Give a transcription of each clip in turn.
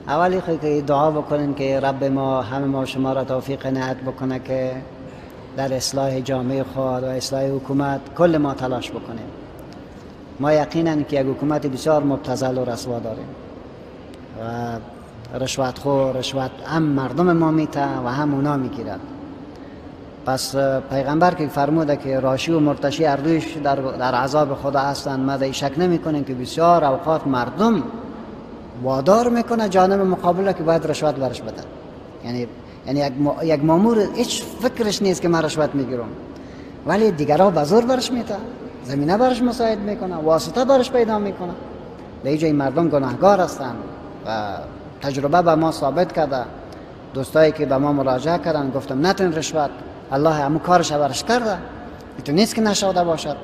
اولی خود که دعا بکنین که رب ما همه ما شما را توفیق عنایت بکنه که در اصلاح جامعه خود و اصلاح حکومت کل ما تلاش بکنیم. ما یقینا که یک حکومت بسیار مبتذل و رسوا داریم و رشوتخور، رشوت هم مردم ما میته و هم اونا میگیرد. پس پیغمبر که فرموده که راشی و مرتشی هر دویش در عذاب خدا هستند، ما در شک نمی کنیم که بسیار اوقات مردم وادار میکنه جانب مقابل که باید رشوت برش بده. یعنی یک مامور هیچ فکرش نیست که من رشوت میگیرم، ولی دیگرها به زور برش میته، زمینه برش مساعد میکنه، واسطه برش پیدا میکنه. در اینجا این مردم گناهگار هستند و تجربه به ما ثابت کرده. دوستایی که به ما مراجعه کردن گفتم نتون رشوت، الله همون کارش برش کرده، تو نیست که نشاده باشد.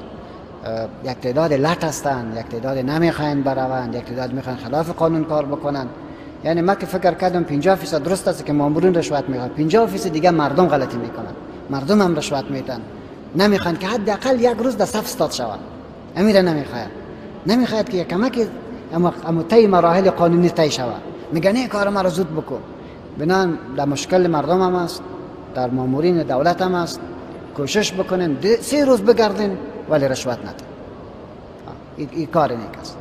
یک تعداد لط هستند، یک تعداد نمیخواین بروند، یک تعداد میخواین خلاف قانون کار بکنن. یعنی ما که فکر کردم 50% درست است که مامورین رشوت میخوان، 50% دیگه مردم غلطی میکنن، مردم هم رشوت میدن، نمیخوان که حداقل یک روز در صف استاد شوند. امیر نمیخواد که کمک اما طی مراحل قانونی طی شود، میگن این کار ما رو زود بکن. بنان در مشکل مردم هم است، در مامورین دولت هم است. کوشش بکنن 3 روز بگردین ولی رشوت ندن. این کار نیک است.